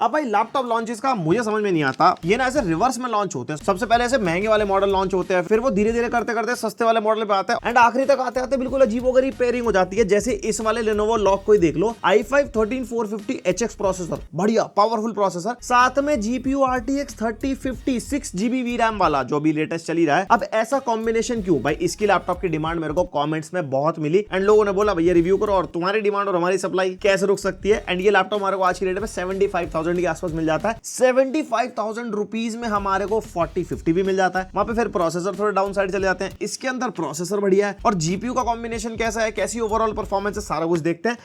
अब भाई laptop launches का मुझे समझ में नहीं आता, ये ना ऐसे रिवर्स में लॉन्च होते हैं। सबसे पहले ऐसे महंगे वाले मॉडल लॉन्च होते हैं, फिर वो धीरे धीरे करते करते सस्ते वाले मॉडल पे आते हैं एंड आखिरी तक आते आते बिल्कुल अजीबोगरीब पेयरिंग हो जाती है। जैसे इस वाले Lenovo Lock को ही देख लो, i5 13450HX प्रोसेसर, बढ़िया पावरफुल प्रोसेसर, साथ में GPU RTX 3050 6GB VRAM वाला जो भी लेटेस्ट चली रहा है। अब ऐसा कॉम्बिनेशन क्यों भाई? इसकी लैपटॉप की डिमांड मेरे को कमेंट्स में बहुत मिली एंड लोगों ने बोला भैया रिव्यू करो और तुम्हारी डिमांड और हमारी सप्लाई कैसे रुक सकती है। एंड ये लैपटॉप हमारे को आज की रेट में 75,000 के आसपास मिल जाता है। 75,000 रुपीज में हमारे को 4050 भी मिल जाता है। वहां पे फिर प्रोसेसर थोड़े डाउन साइड चले जाते हैं। इसके अंदर प्रोसेसर बढ़िया है और जीपीयू का कॉम्बिनेशन कैसा है, कैसी ओवरऑल परफॉर्मेंस है, सारा कुछ देखते हैं।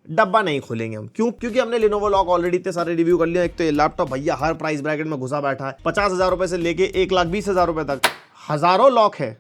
डब्बा नहीं खोलेंगे हम, क्यों? क्योंकि हमने Lenovo Lock ऑलरेडी इतने सारे रिव्यू कर लिया। एक तो ये लैपटॉप भैया हर प्राइस ब्रैकेट में घुसा बैठा है, 50,000 रुपए से लेके 1,20,000 रुपए तक हजारों लॉक है।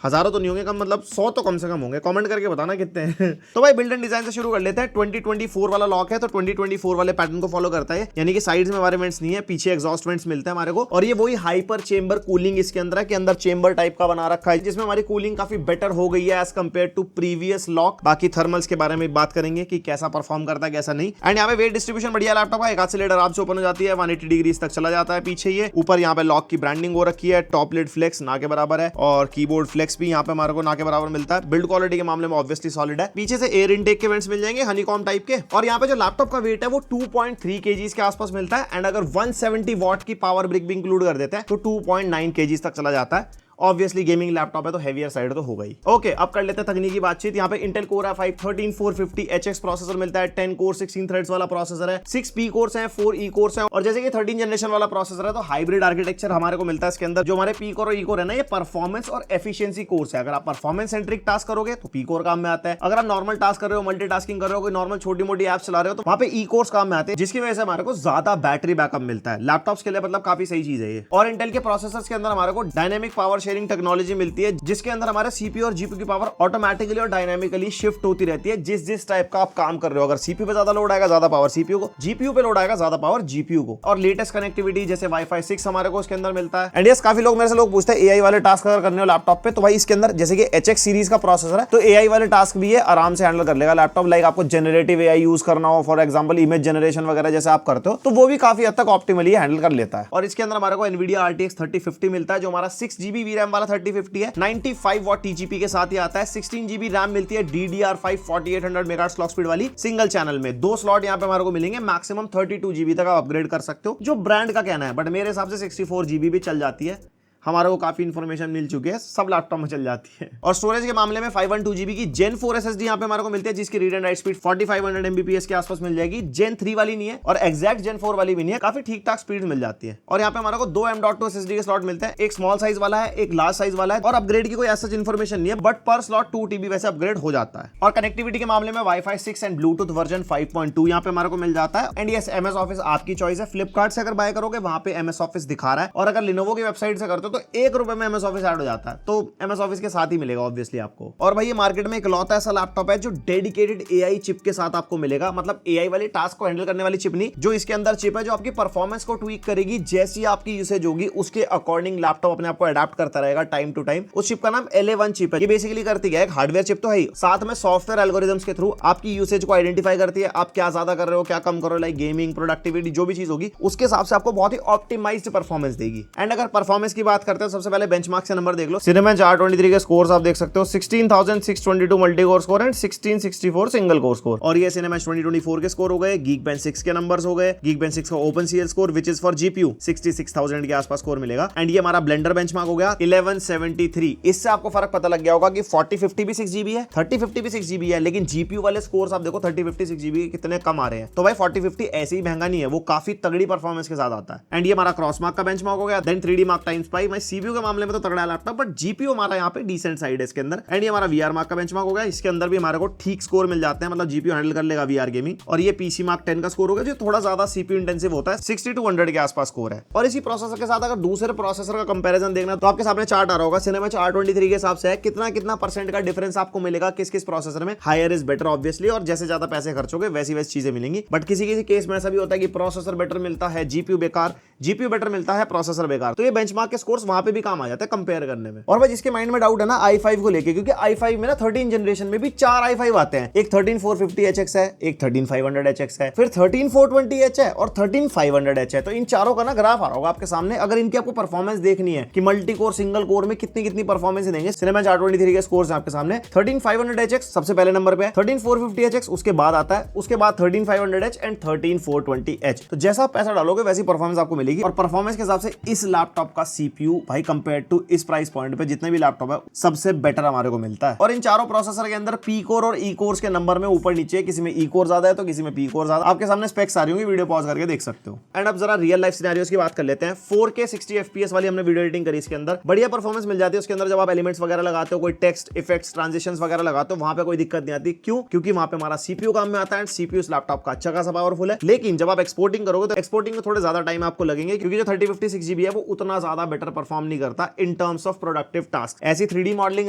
हजारों तो नहीं होंगे, कम मतलब 100 तो कम से कम होंगे। कमेंट करके बताना कितने हैं। तो भाई बिल्ड एंड डिजाइन से शुरू कर लेते हैं। 2024 वाला लॉक है तो 2024 वाले पैटर्न को फॉलो करता है, यानी कि साइड्स में हमारे वेंट्स नहीं है, पीछे एग्जॉस्ट वेंट्स मिलते हैं हमारे को। और ये वही हाइपर चेंबर कूलिंग इसके अंदर है कि अंदर चेंबर टाइप का बना रखा है, जिसमें हमारी कूलिंग काफी बेटर हो गई है as compared to previous lock. बाकी थर्मल्स के बारे में बात करेंगे कि कैसा परफॉर्म करता है कैसा नहीं। एंड यहाँ पे वेट डिस्ट्रीब्यूशन बढ़िया लैपटॉप है, एक हाथ से लेड आराम से ओपन हो जाती है, 180 डिग्री तक चला जाता है पीछे। ये ऊपर यहाँ पे लॉक की ब्रांडिंग हो रखी है, टॉप लिड फ्लेक्स ना के बराबर है और कीबोर्ड फ्लेक्स भी यहाँ पे हमारे को के बराबर मिलता है। बिल्ड क्वालिटी के मामले में ऑब्वियसली सॉलिड है। पीछे से एयर इनटेक के वेंट्स मिल जाएंगे हनीकॉम टाइप के। और यहाँ पे जो लैपटॉप का वेट है वो 2.3 kg के आसपास मिलता है एंड अगर 170 वॉट की पावर ब्रिक भी इंक्लूड कर देते हैं तो 2.9 kg तक चला जाता है। ऑब्वियसली गेमिंग लैपटॉप है तो हेवियर साइड तो हो गई। ओके, अब कर लेते हैं तकनीकी बातचीत। यहाँ पे Intel core i5 13450HX processor मिलता है, 10 कोर 16 थ्रेड्स वाला प्रोसेसर है, 6 P कोर्स हैं, 4 E कोर्स हैं। और जैसे कि 13 जनरेशन वाला प्रोसेसर है तो हाइब्रिड आर्किटेक्चर हमारे को मिलता है इसके अंदर। जो हमारे P कोर और E कोर है ना, ये परफॉर्मेंस और एफिशिएंसी कोर्स है। अगर आप परफॉर्मेंस सेंट्रिक टास्क करोगे तो P कोर काम में आता है। अगर आप नॉर्मल टास्क कर रहे हो, मल्टीटास्किंग कर रहे हो, कोई नॉर्मल छोटी मोटी एप्स चला रहे हो तो वहां पे E कोर्स काम में आते हैं, जिसकी वजह से हमारे को ज्यादा बैटरी बैकअप मिलता है। लैपटॉप्स के लिए मतलब काफी सही चीज है ये। और इंटेल के प्रोसेसर्स के अंदर हमारे को डायनेमिक पावर शेयरिंग टेक्नोलॉजी मिलती है, जिसके अंदर हमारे सीपीयू और जीपीयू की पावर ऑटोमेटिकली और डायनामिकली शिफ्ट होती रहती है जिस जिस टाइप का आप काम कर रहे हो। अगर सीपीयू पे ज्यादा लोड आएगा ज्यादा पावर सीपीयू को, जीपीयू पे लोड आएगा ज्यादा पावर जीपीयू को। और लेटेस्ट कनेक्टिविटी जैसे वाईफाई 6 हमारे को इसके अंदर मिलता है। एंड यस, काफी लोग मेरे से पूछते हैं एआई वाले टास्क अगर करने हो लैपटॉप पे तो भाई इसके अंदर जैसे कि HX सीरीज का प्रोसेसर है तो एआई वाले टास्क भी है, आराम से हैंडल कर लेगा लैपटॉप। लाइक आपको जनरेटिव एआई यूज करना हो, फॉर एग्जांपल इमेज जनरेशन वगैरह जैसे आप करते हो, तो वो भी काफी हद तक ऑप्टिमली हैंडल कर लेता है। और इसके अंदर हमारे को NVIDIA RTX 3050 मिलता है जो हमारा 6GB VRAM वाला 3050 है, 95 वॉट TGP के साथ ही आता है। 16GB रैम मिलती है DDR5 4800 मेगाहर्ट्ज क्लॉक स्पीड वाली सिंगल चैनल में। 2 स्लॉट यहाँ पे हमारे को मिलेंगे, मैक्सिमम 32GB तक आप अपग्रेड कर सकते हो, जो ब्रांड का कहना है, बट मेरे हिसाब से 64GB भी चल जाती है। हमारे को काफी इंफॉर्मेशन मिल चुकी है, सब लैपटॉप में चल जाती है। और स्टोरेज के मामले में 512GB की Gen 4 SSD यहाँ पे हमारे को मिलती है, जिसकी read and right speed 4500 Mbps के आसपास मिल जाएगी। Gen 3 वाली नहीं है और एग्जैक्ट Gen 4 वाली भी नहीं है, काफी ठीक ठाक स्पीड मिल जाती है। और यहाँ पे हमारे को 2 M.2 SSD के स्लॉट मिलते हैं, एक स्मॉल साइज वाला है, एक लार्ज साइज वाला है। और अपग्रेड की कोई ऐसा इन्फॉर्मेशन नहीं है, बट पर स्लॉट 2 TB वैसे अपग्रेड हो जाता है। और कनेक्टिविटी के मामले में Wi-Fi 6 एंड ब्लूटूथ वर्जन 5.2 यहाँ पे हमारे को मिल जाता है। एंड यस, MS ऑफिस आपकी चॉइस है। फ्लिपकार्ट से अगर बाय करोगे वहां पे MS ऑफिस दिखा रहा है, और अगर Lenovo की वेबसाइट से करते हो तो ₹1 में MS ऑफिस ऐड हो जाता है, तो MS ऑफिस के साथ ही मिलेगा ऑब्वियसली आपको। और भाई ये मार्केट में इकलौता ऐसा लैपटॉप है जो डेडिकेटेड AI चिप के साथ आपको मिलेगा, मतलब AI वाले टास्क को हैंडल करने वाली चिप नहीं, जो इसके अंदर चिप है जो आपकी परफॉर्मेंस को ट्वीक करेगी, जैसी आपकी यूसेज होगी उसके अकॉर्डिंग लैपटॉप अपने आप को अडैप्ट करता रहेगा टाइम टू टाइम। उस चिप का नाम LA1 चिप है। ये बेसिकली करती है, एक हार्डवेयर चिप तो है ही, साथ में सॉफ्टवेयर एल्गोरिथम्स के थ्रू आपकी यूसेज को आइडेंटिफाई करती है, आप क्या ज्यादा कर रहे हो क्या कम कर रहे हो, लाइक गेमिंग, प्रोडक्टिविटी, जो भी चीज होगी उसके हिसाब से आपको बहुत ही ऑप्टिमाइज्ड परफॉर्मेंस देगी। एंड अगर परफॉर्मेंस की बात करते हैं सबसे पहले बेंचमार्क से नंबर देख लो। Cinebench R23 के स्कोर्स आप देख सकते हो, 16,622 multi core score and 1664 single core score. और ये Cinebench 2024 के स्कोर हो गए। Geekbench 6 के नंबर्स हो गए। Geekbench 6 का OpenCL score which is for GPU 66,000 के आसपास स्कोर मिलेगा। एंड ये हमारा ब्लेंडर बेंचमार्क हो गया 1173। इससे आपको फर्क पता लग गया होगा कि 4050 भी 6GB है, 3050 भी 6GB है, लेकिन GPU वाले स्कोर्स आप देखो 3050 6GB कितने कम आ रहे हैं। तो भाई 4050 ऐसे ही महंगा नहीं है, वो काफी तगड़ी परफॉर्मेंस के साथ आता है। एंड ये हमारा क्रॉसमार्क का बेंचमार्क हो गया। Then 3D Mark Time Spy. मैं CPU के मामले में तो तगड़ा लैपटॉप, बट GPU हमारा यहाँ पे डिसेंट साइड है इसके अंदर। एंड ये हमारा VR मार्क का बेंचमार्क हो गया। इसके अंदर भी हमारे को ठीक स्कोर मिल जाते हैं, मतलब GPU हैंडल कर लेगा VR गेमिंग। और ये PC मार्क 10 का स्कोर होगा जो थोड़ा ज्यादा CPU इंटेंसिव होता है, 6200 के आसपास स्कोर है। और इसी प्रोसेसर के साथ अगर दूसरे प्रोसेसर का कंपैरिजन देखना तो आपके सामने चार्ट आ रहा होगा। Cinebench R23 के हिसाब से कितना परसेंट का डिफरेंस आपको मिलेगा किस किस प्रोसेसर में। हायर इज बेटर ऑब्वियसली, और जैसे ज्यादा पैसे खर्चोगे वैसी वैसी चीजें मिलेंगी। बट किसी किसी केस में ऐसा भी होता है कि प्रोसेसर बेटर मिलता है, GPU बेकार, जीपीयू बेटर मिलता है, प्रोसेसर बेकार। तो ये बेंचमार्क के स्कोर्स वहां पे भी काम आ जाते हैं कंपेयर करने में। और भाई जिसके माइंड में डाउट है ना i5 को लेके, क्योंकि i5 में ना 13 जनरेशन में भी 4 i5 आते हैं। एक 13450HX है, एक 13500HX है, फिर 13420H है और 13500H है। तो इन चारों का ना ग्राफ आ रहा होगा आपके सामने। अगर इनकी आपको परफॉर्मेंस देखनी है कि मल्टी कोर सिंगल कोर में कितनी कितनी परफॉर्मेंस देंगे, सिनेमा 423 के स्कोर्स हैं आपके सामने। 13500HX सबसे पहले नंबर पे है, 13450HX उसके बाद आता है, उसके बाद 13500H एंड 13420H। तो जैसा आप पैसा डालोगे वैसी परफॉर्मेंस आपको मिलेगी। और परफॉर्मेंस के हिसाब से इस लैपटॉप का सीपीयू भाई कंपेयर टू इस प्राइस पॉइंट पे जितने भी लैपटॉप है सबसे बेटर हमारे को मिलता है। और इन चारों प्रोसेसर के अंदर पी कोर और ई कोर्स के नंबर में ऊपर नीचे, किसी में ई कोर ज्यादा है तो किसी में पी कोर ज्यादा। आपके सामने स्पेक्स आ रही होंगी, वीडियो पॉज करके देख सकते हो। एंड अब जरा रियल लाइफ सिनेरियोस की बात कर लेते हैं। 4K 60 FPS वाली हमने वीडियो एडिटिंग करी, इसके अंदर बढ़िया परफॉर्मेंस मिल जाती है। उसके अंदर जब आप एलिमेंट्स वगैरह लगाते हो, कोई टेक्स्ट इफेक्ट्स ट्रांजिशंस वगैरह लगाते हो, वहां पे कोई दिक्कत नहीं आती। क्यों? क्योंकि वहां पे हमारा सीपीयू काम में आता है। सीपीयू इस लैपटॉप का अच्छा खासा पावरफुल है। लेकिन जब आप एक्सपोर्टिंग करोगे तो एक्सपोर्टिंग में थोड़े ज्यादा टाइम आपको लगेंगे, क्योंकि जो 3056GB है वो उतना ज्यादा बेटर परफॉर्म नहीं करता in terms of productive task. ऐसी 3D मॉडलिंग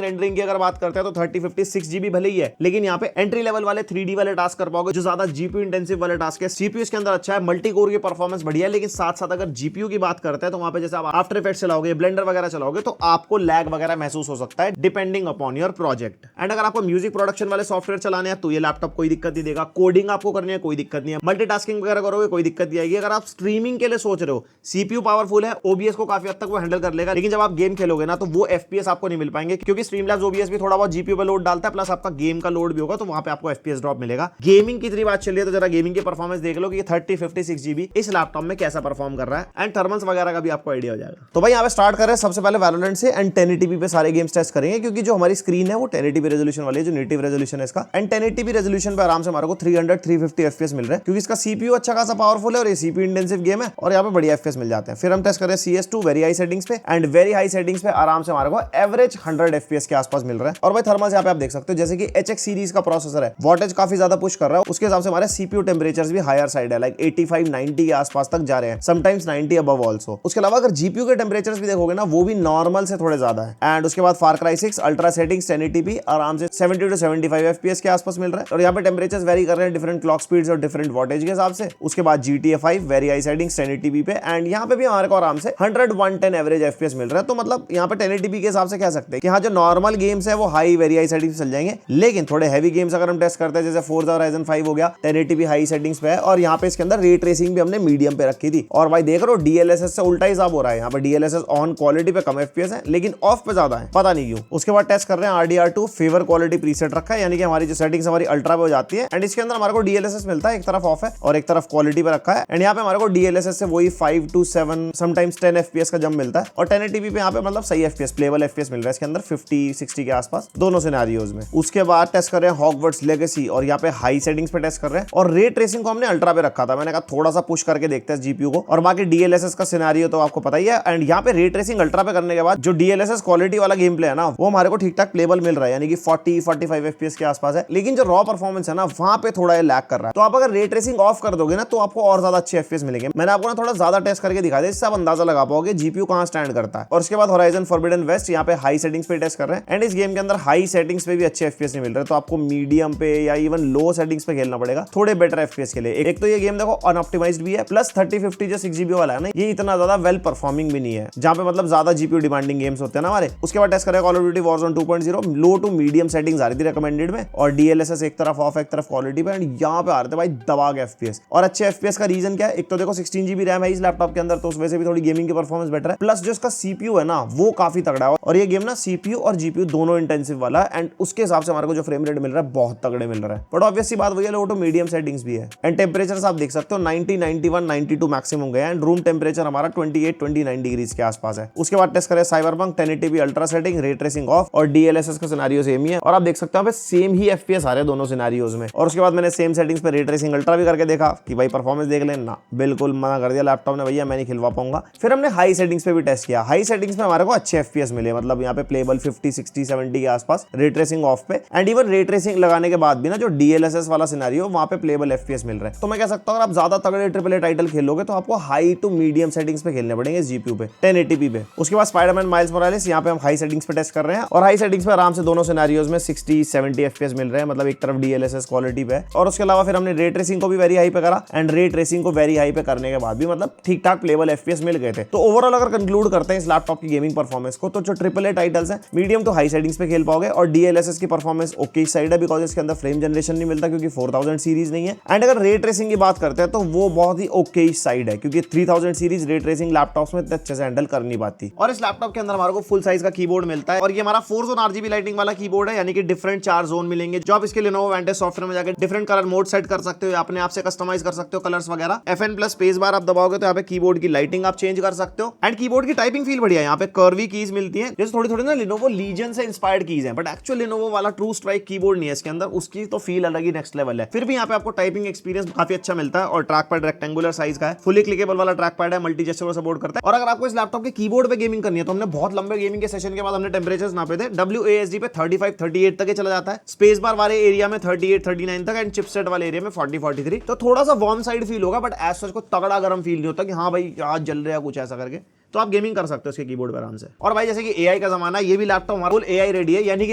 रेंडरिंग की अगर बात करते हैं तो 3056GB भले ही है, लेकिन यहाँ पे एंट्री लेवल वाले 3D वाले टास्क कर पाओगे, जो ज्यादा जीपीयू इंटेंसिव वाले टास्क है। सीपीयू इसके अंदर अच्छा है, मल्टी कोर की परफॉर्मेंस बढ़िया है, लेकिन साथ साथ अगर जीपीयू की बात करते हैं तो वहां पे जैसे आप आफ्टर इफेक्ट्स चलाओगे, ब्लेंडर वगैरह चलाओगे तो आपको लैग वगैरह महसूस हो सकता है depending upon your project. And अगर आपको म्यूजिक प्रोडक्शन वाले सॉफ्टवेयर चलाने हैं तो ये लैपटॉप कोई दिक्कत नहीं देगा। कोडिंग आपको करनी है कोई दिक्कत नहीं है, मल्टीटास्किंग वगैरह करोगे कोई दिक्कत नहीं आएगी। अगर आप स्ट्रीमिंग के लिए सोच रहे हो, सीपीयू पावरफुल है, ओबीएस को काफी हद तक वो हैंडल कर लेगा, लेकिन जब आप गेम खेलोगे ना तो वो एफपीएस आपको नहीं मिल पाएंगे, क्योंकि स्ट्रीमलैब्स ओबीएस भी थोड़ा बहुत जीपीयू पे लोड डालता है, प्लस आपका गेम का लोड भी होगा, तो वहां पे आपको एफपीएस ड्रॉप मिलेगा। गेमिंग की इतनी बात चल रही है तो जरा गेमिंग की परफॉर्मेंस देख लो कि 3056GB इस लैपटॉप में कैसा परफॉर्म कर रहा है, एंड थर्मल्स वगैरह का भी आपको आइडिया हो जाएगा। तो भाई यहाँ पे स्टार्ट कर रहे हैं सबसे पहले वैलोरेंट से, एंड 1080p पे सारे गेम्स टेस्ट करेंगे, क्योंकि जो हमारी स्क्रीन है वो 1080p रेजोल्यूशन वाली है, जो नेटिव रेजोल्यूशन है इसका। एंड 1080p रेजोल्यूशन पे आराम से हमारे को 300-350 FPS मिल रहा है, क्योंकि इसका सीपीयू अच्छा खासा पावरफुल है और ये सीपीयू इंटेंसिव गेम है, और यहाँ पे बढ़िया FPS मिल जाते हैं। फिर हम टेस्ट कर रहे हैं CS2 वेरी हाई सेटिंग्स पे, एंड वेरी हाई सेटिंग्स पे आराम से हमारे को एवरेज 100 FPS के आसपास मिल रहा है। और भाई थर्मल्स यहाँ पे आप देख सकते हो, जैसे कि HX सीरीज का प्रोसेसर है, वोल्टेज काफी ज्यादा पुश कर रहा है, उसके हिसाब से हमारे सीपीयू टेंपरेचर्स भी हायर साइड है, लाइक 85-90 के आसपास तक जा रहे हैं, समटाइम्स 90 अबव ऑल्सो। उसके अलावा अगर जीपीयू के टेंपरेचर्स भी देखोगे ना, वो भी नॉर्मल से थोड़े ज्यादा है। एंड उसके बाद फार क्राई 6 अल्ट्रा सेटिंग्स 1080p आराम से 70-75 FPS के आसपास मिल रहा है, और यहाँ पे टेंपरेचर्स वेरी कर रहे हैं डिफरेंट क्लॉक स्पीड्स और डिफरेंट वोल्टेज के हिसाब से। उसके बाद GTA 5 very high settings 1080p पे, एंड यहाँ पे भी हमारे को आराम से 100-110 एवरेज FPS मिल रहा है। तो मतलब यहाँ पे 1080p के हिसाब से कह सकते हैं कि हाँ, जो नॉर्मल गेम्स है वो हाई वेरी हाई सेटिंग्स चल जाएंगे, लेकिन थोड़े हैवी गेम्स अगर हम टेस्ट करते हैं, जैसे Forza Horizon 5 हो गया, 1080p हाई सेटिंग्स पे है, और यहाँ पे इसके अंदर रे ट्रेसिंग भी हमने मीडियम पे रखी थी। और भाई देख रहे हो DLSS से उल्टा हिसाब हो रहा है, यहाँ पे DLSS ऑन क्वालिटी पे कम FPS है, लेकिन ऑफ पे ज्यादा है, पता नहीं क्यों। उसके बाद टेस्ट कर रहे हैं RDR2 फेवर क्वालिटी प्रीसेट रखा है, यानी कि हमारी जो सेटिंग्स हमारी अल्ट्रा पे हो जाती है, एंड इसके अंदर हमारे को DLSS मिलता है, एक तरफ ऑफ है और एक तरफ क्वालिटी पे रखा है। एंड यहाँ पे हमारे को DLSS से वही 5 to 7 समटाइम्स 10 FPS का जंप मिलता है, और 1080p पे यहाँ पे मतलब सही FPS प्लेबल FPS मिल रहा है इसके अंदर 50-60 के आसपास दोनों सिनेरियोज में। उसके बाद टेस्ट कर रहे हैं हॉगवर्ट्स लेगेसी, और यहाँ पे हाई सेटिंग्स पे टेस्ट कर रहे हैं, और रे ट्रेसिंग को हमने अल्ट्रा पे रखा था। मैंने कहा थोड़ा सा पुश करके देखते हैं जीपीयू को, और बाकी DLSS का सिनेरियो तो आपको पता ही है। एंड यहाँ पे रे ट्रेसिंग अल्ट्रा पे करने के बाद जो DLSS क्वालिटी वाला गेम प्ले है ना, वो हमारे को ठीक ठाक प्लेबल मिल रहा है, यानी कि 40-45 FPS के आसपास है, लेकिन जो रॉ परफॉर्मेंस है ना, वहां पे थोड़ा लैग कर रहा है। तो आप अगर रे ट्रेसिंग ऑफ कर दोगे ना, तो आपको और ज्यादा अच्छे FPS मिलेंगे। मैंने आपको ना थोड़ा ज्यादा टेस्ट करके दिखा दिया, इससे आप अंदाजा लगा पाओगे जीपीयू कहां स्टैंड करता है। और उसके बाद होराइजन फॉरबिडन वेस्ट यहाँ पे हाई सेटिंग्स पे टेस्ट कर रहे हैं, एंड इस गेम के अंदर हाई सेटिंग्स पे भी अच्छे FPS नहीं मिल रहे, तो आपको मीडियम पे या इवन लो सेटिंग्स पे खेलना पड़ेगा थोड़े बेटर FPS के लिए। एक तो ये गेम देखो अनऑप्टिमाइज्ड भी है, प्लस 3050 जो 6GB वाला है ना, ये इतना ज्यादा वेल परफॉर्मिंग भी नहीं है, जहां पे मतलब ज्यादा जीपीयू डिमांडिंग गेम्स होते हैं ना हमारे। उसके बाद टेस्ट करें Call of Duty Warzone 2.0, low to medium settings आ रही थी रिकमेंडेड में, और DLSS एक तरफ ऑफ एक तरफ क्वालिटी पे, एंड यहाँ पे आ रहे थे भाई दबा के FPS। और अच्छे FPS का रीजन क्या है? एक तो देखो 16GB रैम है इस लैपटॉप के अंदर, तो उस वजह से भी थोड़ी गेमिंग की परफॉर्मेंस बेटर है, प्लस जो इसका सीपीयू है ना वो काफी तगड़ा है, और ये गेम ना सीपीयू और जीपीयू दोनों इंटेंसिव वाला है, एंड उसके हिसाब से हमारे को जो फ्रेम रेट मिल रहा है बहुत तगड़े मिल रहा है। बट ऑब्वियस सी बात वही है, लो टू मीडियम सेटिंग्स भी है, एंड टेंपरेचर्स आप देख सकते हो 90, 91, 92 मैक्सिमम गए, एंड रूम टेंपरेचर हमारा 28-29 डिग्रीज के आसपास है। उसके बाद टेस्ट करें cyberpunk 1080p ultra setting, ray tracing of, और DLSS का सिनेरियो सेम ही है, और आप देख सकते हो सेम ही FPS आ रहे हैं दोनों सिनेरियोज में। और उसके बाद मैंने सेम सेटिंग्स पे रे ट्रेसिंग अल्ट्रा भी करके देखा कि भाई परफॉर्मेंस देख लेना, बिल्कुल मना कर दिया लैपटॉप ने, भैया मैं नहीं खिलवा पाऊंगा। फिर हमने हाई सेटिंग्स पे भी टेस्ट किया, हाई सेटिंग्स में हमारे को अच्छे FPS मिले, मतलब यहाँ पे प्लेबल 50, 60, 70 के आसपास, रे ट्रेसिंग ऑफ पे, एंड इवन रे ट्रेसिंग लगाने के बाद भी ना जो DLSS वाला सिनेरियो वहां पे प्लेबल FPS मिल रहा है। तो मैं कह सकता हूँ अगर आप ज्यादा तगड़े AAA टाइटल खेलोगे तो आपको हाई टू मीडियम सेटिंग्स पे खेलने पड़ेंगे जीपीयू पे 1080p पे। उसके बाद स्पाइडरमैन माइल्स मोरालेस यहाँ पे हम हाई सेटिंग्स पे टेस्ट कर रहे हैं, और हाई सेटिंग्स पे आराम से दोनों सिनेरियोज में 60-70 FPS मिल रहे हैं, मतलब एक तरफ DLSS क्वालिटी पे, और उसके अलावा फिर हमने रे ट्रेसिंग को भी वेरी हाई पे करा, एंड रे ट्रेसिंग को वेरी हाई पे करने के बाद भी मतलब ठीक ठाक प्लेबल एफपीएस मिल गए थे। तो ओवरऑल अगर कंक्लूड करते हैं इस लैपटॉप की गेमिंग परफॉर्मेंस को, तो जो ट्रिपल ए टाइटल्स हैं मीडियम टू हाई सेटिंग्स पे खेल पाओगे, और डीएलएसएस की परफॉर्मेंस ओके साइड है, बिकॉज इसके अंदर फ्रेम जनरेशन नहीं मिलता क्योंकि 4000 सीरीज नहीं है। एंड अगर रे ट्रेसिंग की बात करते हैं तो वो बहुत ही ओके साइड है, क्योंकि 3000 सीरीज रे ट्रेसिंग लैपटॉप्स में इतने अच्छे से हैंडल कर नहीं पाती। और इस लैपटॉप के अंदर हमारे को फुल साइज का कीबोर्ड मिलता है, और ये हमारा 4 जोन आरजीबी लाइटिंग वाला कीबोर्ड है, यानी कि डिफरेंट 4 जोन मिलेंगे, जो आप इसके Lenovo Vantage सॉफ्टवेयर में जाकर डिफरेंट कलर मोड सेट कर सकते हो, अपने आप से कस्टमाइज कर सकते हो कलर्स वगैरह। FN प्लस स्पेस बार आप दबाओगे तो यहाँ पे कीबोर्ड की लाइटिंग आप चेंज कर सकते हो। एंड कीबोर्ड की टाइपिंग फील बढ़िया है, यहाँ पे कर्वी कीज मिलती है, जैसे थोड़ी थोड़ी ना Lenovo Legion से इंस्पायर्ड कीज है, बट एक्चुअल Lenovo वाला ट्रू स्ट्राइक कीबोर्ड नहीं है इसके अंदर, उसकी तो फील अलग ही नेक्स्ट लेवल है। फिर भी यहाँ पे आपको टाइपिंग एक्सपीरियंस काफी अच्छा मिलता है, और ट्रैक पैड रेक्टेंगुलर साइज का है, फुली क्लिकेबल वाला ट्रैक पैड है, मल्टी जेस्चर को सपोर्ट करता है। और अगर आपको इस लैपटॉप के कीबोर्ड पे गेमिंग करनी है तो हमने बहुत लंबे गेमिंग के सेशन के बाद हमने टेंपरेचर्स नापे थे, WASD पे 35-38 तक चला जाता है, स्पेस बार वाले एरिया में 38-39 तक, एंड चिपसेट वाले एरिया में 40-43। तो थोड़ा सा वार्म साइड फील होगा, बट एज सच को तगड़ा गर्म फील नहीं होता कि हाँ भाई आज जल रहा है कुछ ऐसा करके। तो आप गेमिंग कर सकते हो इसके कीबोर्ड पर आराम से। और भाई जैसे कि एआई का जमाना है, ये भी लैपटॉप हमारा फुल एआई रेडी है, यानी कि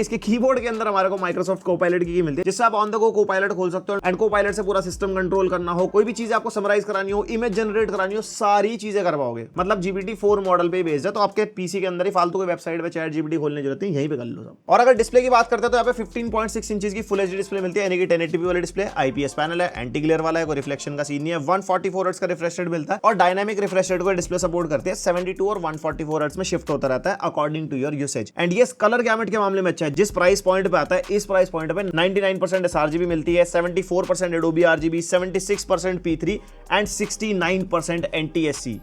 इसके कीबोर्ड के अंदर हमारे को माइक्रोसॉफ्ट कोपायलट की मिलती है, जिससे आप ऑन द गो कोपायलट खोल सकते हो, एंड कोपायलट से पूरा सिस्टम कंट्रोल करना हो, कोई भी चीज आपको समराइज करानी हो, इमेज जनरेट करानी हो, सारी चीजें कर पाओगे। मतलब GPT-4 मॉडल पे बेस्ड है, तो आपके पीसी के अंदर ही फालतू के वेबसाइट पे ChatGPT खोलने की जरूरत नहीं, यहीं पे कर लो सब। और अगर डिस्प्ले की बात करते हैं तो यहाँ पे 15.6 इंच की फुल एचडी डिस्प्ले मिलती है, यानी कि 1080p वाली डिस्प्ले, IPS पैनल है, एंटी ग्लेयर वाला है, कोई रिफ्लेक्शन का सीन नहीं है, 144 हर्ट्ज का रिफ्रेश रेट मिलता है, और डायनामिक रिफ्रेश रेट को डिस्प्ले सपोर्ट करती है, 72 और 144 हर्ट्ज में शिफ्ट होता रहता है according to your usage. And ये कलर गैमेट के मामले में अच्छा है, जिस प्राइस पॉइंट पे आता है, इस प्राइस पॉइंट पे 99% sRGB मिलती है, 74% Adobe RGB, 76% P3 and 69% NTSC।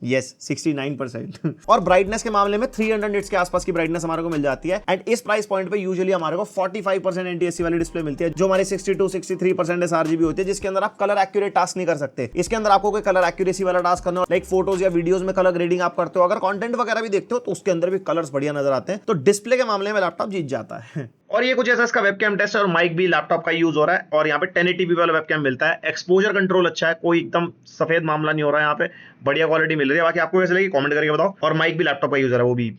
Yes 69%। और ब्राइटनेस के मामले में 300 निट्स के आसपास की ब्राइटनेस हमारे को मिल जाती है, एंड इस प्राइस पॉइंट पे यूजुअली हमारे को 45% NTSC वाली डिस्प्ले मिलती है, जो हमारी 62-63% sRGB होती है, जिसके अंदर आप कलर एक्यूरेट टास्क नहीं कर सकते। इसके अंदर आपको कोई कलर एक्यूरेसी वाला टास्क करना हो, लाइक फोटोज या वीडियोज में कलर ग्रेडिंग आप करते हो, अगर कंटेंट वगैरह भी देखते हो तो उसके अंदर भी कलर्स बढ़िया नजर आते हैं। तो डिस्प्ले के मामले में लैपटॉप जीत जाता है। और ये कुछ ऐसा इसका वेबकैम टेस्ट है, और माइक भी लैपटॉप का यूज हो रहा है, और यहाँ पे 1080p वाला वेबकैम मिलता है, एक्सपोजर कंट्रोल अच्छा है, कोई एकदम सफेद मामला नहीं हो रहा है, यहाँ पे बढ़िया क्वालिटी मिल रही है। बाकी आपको कैसे लगी कमेंट करके बताओ, और माइक भी लैपटॉप का यूजर है वो भी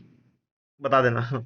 बता देना।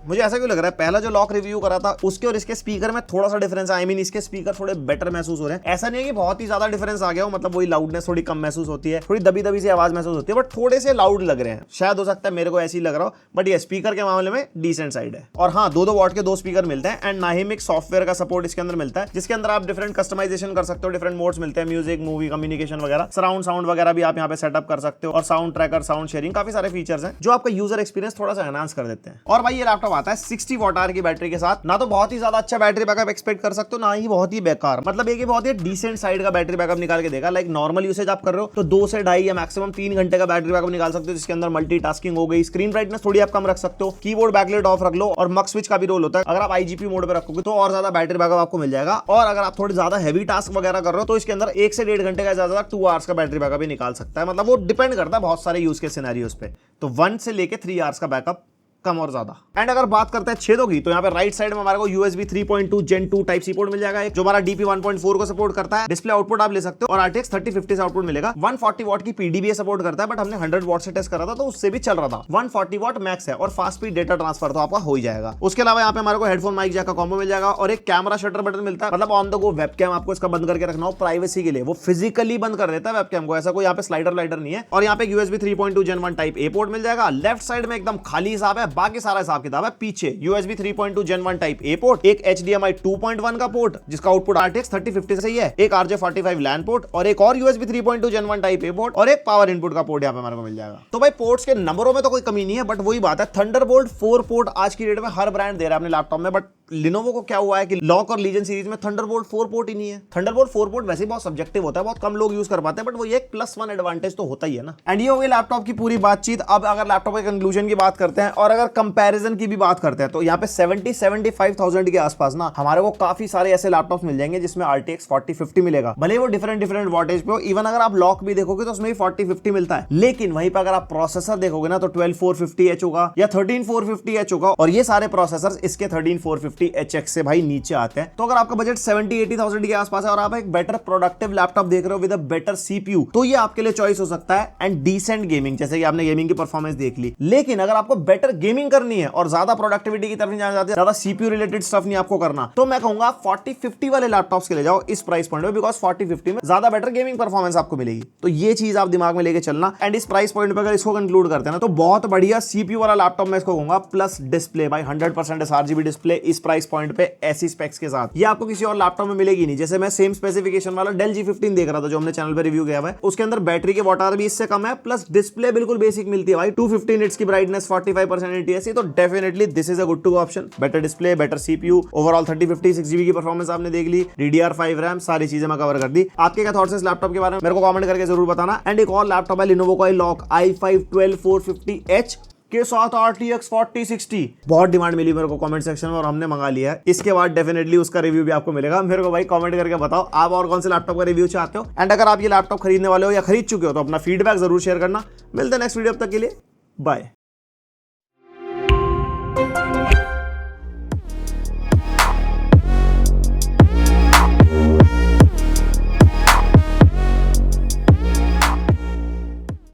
मुझे ऐसा क्यों लग रहा है पहला जो लॉक रिव्यू करा था उसके और इसके स्पीकर में थोड़ा सा डिफरेंस है, आई मीन इसके स्पीकर थोड़े बेटर महसूस हो रहे हैं। ऐसा नहीं है कि बहुत ही ज्यादा डिफरेंस आ गया हो, मतलब वही लाउडनेस थोड़ी कम महसूस होती है, थोड़ी दबी दबी सी आवाज महसूस होती है, बट थोड़े से लाउड लग रहे हैं। शायद हो सकता है मेरे को ऐसे ही लग रहा हो, बट ये स्पीकर के मामले में डिसेंट साइड है। और हाँ, 2-2 वॉट के 2 स्पीकर मिलते हैं, एंड नाहिमिक सॉफ्टवेयर का सपोर्ट इसके अंदर मिलता है, जिसके अंदर आप डिफरेंट कस्टमाइजेशन कर सकते हो, डिफरेंट मोड्स मिलते हैं, म्यूजिक, मूवी, कम्युनिकेशन वगैरह, सराउंड साउंड वगैरह भी आप यहाँ पे सेटअप कर सकते हो, और साउंड ट्रैकर, साउंड शेयरिंग, काफी सारे फीचर्स हैं जो आपका यूजर एक्सपीरियंस थोड़ा सा एनहांस कर देते हैं। और भाई ये लैपटॉप आता है 60 वॉट आवर की बैटरी के साथ, ना तो बहुत ही ज्यादा अच्छा बैटरी बैकअप एक्सपेक्ट कर सकते हो, ना ही बहुत ही बेकार, मतलब एक बहुत ही डिसेंट साइड का बैटरी बैकअप निकाल के देगा। लाइक नॉर्मल यूसेज आप कर रहे हो तो 2 से 2.5 या मैक्सिमम 3 घंटे का बैटरी बैकअप निकाल सकते हो, जिसके अंदर मल्टीटास्किंग हो गई, स्क्रीन ब्राइटनेस थोड़ी आप कम रख सकते हो, कीबोर्ड बैकलाइट ऑफ रख लो, और मक स्विच का भी रोल होता है। अगर आप IGP मोड पे रखोगे तो और ज्यादा बैटरी बैकअप आपको मिल जाएगा, और अगर आप थोड़ी ज्यादा हैवी टास्क वगैरह कर रहे हो तो इसके अंदर 1 से 1.5 घंटे का ज्यादा 2 आवर्स का बैटरी बैकअप भी निकाल सकता है। मतलब वो डिपेंड करता है बहुत सारे यूज के सिनेरियोस पे, तो 1 से लेके 3 आवर्स का बैकअप कम और ज्यादा। एंड अगर बात करते हैं छेदों की, तो यहाँ पे राइट साइड में हमारे को USB 3.2 Gen 2 type C port मिल जाएगा, जो हमारा DP 1.4 को सपोर्ट करता है। डिस्प्ले आउटपुट आप ले सकते हो, और RTX 3050 से आउटपुट मिलेगा। 140 वॉट की PDBA सपोर्ट करता है, बट हमने 100 वॉट से टेस्ट करा था तो उससे भी चल रहा था। 140 वॉट मैक्स है, और फास्ट स्पीड डेटा ट्रांसफर तो आपका हो ही जाएगा। उसके अलावा यहाँ पे हमारे को हेडफोन माइक जैक का कॉम्बो मिल जाएगा, और एक कैमरा शटर बटन मिलता है, मतलब ऑन द गो वेबकैम आपको इसका बंद करके रखना हो प्राइवेसी के लिए, वो फिजिकली बंद कर देता है वेबकैम को, ऐसा कोई यहाँ पे स्लाइडर नहीं है। और यहाँ पे USB 3.2 Gen 1 type A port मिल जाएगा। लेफ्ट साइड में एकदम खाली हिसाब है, बाकी सारा हिसाब है। पीछे USB 3.2 Gen 1 type A port, एक HDMI 2.1 का पोर्ट जिसका आउटपुट RTX 3050 से ही है, एक RJ45 LAN पोर्ट, और एक और USB 3.2 Gen 1 type A port, और एक पावर इनपुट का पोर्ट यहाँ पे हमारे को मिल जाएगा। तो भाई पोर्ट्स के नंबरों में तो कोई कमी नहीं है, बट वही बात है, थंडरबोल्ट 4 पोर्ट आज की डेट में हर ब्रांड दे रहा है अपने लैपटॉप में, बट Lenovo को क्या हुआ है कि लॉक और लीजन सीरीज में थंडरबोल्ट 4 पोर्ट ही नहीं है। थंडरबोल्ट 4 पोर्ट वैसे ही बहुत सब्जेक्टिव होता है, बहुत कम लोग यूज कर पाते हैं, बट वो ये एक +1 एडवांटेज तो होता ही है ना। एंड ये हो गई लैपटॉप की पूरी बातचीत। अब अगर लैपटॉप के कंक्लूजन की बात करते हैं, और अगर कंपैरिजन की भी बात करते हैं, तो यहाँ पे 70-75,000 के आसपास ना हमारे को काफी सारे ऐसे लैपटॉप्स मिल जाएंगे जिसमें RTX 4050 मिलेगा, भले वो डिफरेंट वॉटेज पे हो। इवन अगर आप लॉक भी देखोगे तो उसमें भी 4050 मिलता है, लेकिन वहीं पर अगर आप प्रोसेसर देखोगे ना तो 12450H होगा या 13450H होगा, और ये सारे प्रोसेसर इसके 13450HX से भाई नीचे आते हैं। तो अगर आपका बजट 70-80,000 के आसपास है और आप एक बेटर प्रोडक्टिव लैपटॉप देख रहे हो विद अ बेटर CPU, तो ये आपके लिए चॉइस हो सकता है। एंड डिसेंट गेमिंग, जैसे कि आपने गेमिंग की परफॉर्मेंस देख ली, लेकिन अगर आपको बेटर गेमिंग गेमिंग करनी है और ज्यादा प्रोडक्टिविटी की तरफ नहीं जाना चाहते, ज्यादा सीपीयू रिलेटेड स्टफ नहीं आपको करना, तो मैं कहूंगा 4050 वाले लैपटॉप्स के ले जाओ इस प्राइस पॉइंट में, बिकॉज 4050 में ज्यादा बेटर गेमिंग परफॉर्मेंस आपको मिलेगी। तो ये चीज आप दिमाग में लेके चलना। एंड इस प्राइस पॉइंट पे अगर इसको कंक्लूड करते हैं ना, तो बहुत बढ़िया सीपीयू वाला लैपटॉप मैं इसको कहूंगा, प्लस डिस्प्ले भाई 100% sRGB डिस्प्ले इस प्राइस पॉइंट पे ऐसी स्पेक्स के साथ, ये आपको किसी और लैपटॉप में मिलेगी नहीं। जैसे मैं सेम स्पेसिफिकेशन वाला डेल G15 देख रहा था जो हमने चैनल पे रिव्यू किया हुआ है, उसके अंदर बैटरी के वॉट आवर भी इससे कम है, प्लस डिस्प्ले बिल्कुल बेसिक मिलती है भाई, 250 निट्स की ब्राइटनेस, 45% ATSC, तो definitely this is a good to go option. Better display, better CPU, overall 3050 6GB की परफॉर्मेंस आपने देख ली, DDR5 रैम, सारी चीजें मैं कवर कर दी। आपके क्या थॉट्स हैं इस लैपटॉप के बारे में मेरे को कमेंट करके जरूर बताना। एंड एक और लैपटॉप है Lenovo का लॉक i5-12450H के साथ RTX 4060, बहुत डिमांड मिली मेरे को कमेंट सेक्शन में और हमने मंगा लिया है। इसके बाद डेफिनेटली उसका रिव्यू भी आपको मिलेगा। मेरे को भाई कमेंट करके बताओ आप और कौन से लैपटॉप का रिव्यू चाहते हो। एंड अगर आप ये लैपटॉप खरीदने वाले हो या खरीद चुके हो तो अपना फीडबैक जरूर शेयर करना। मिलते हैं नेक्स्ट वीडियो, अब तक के लिए बाय।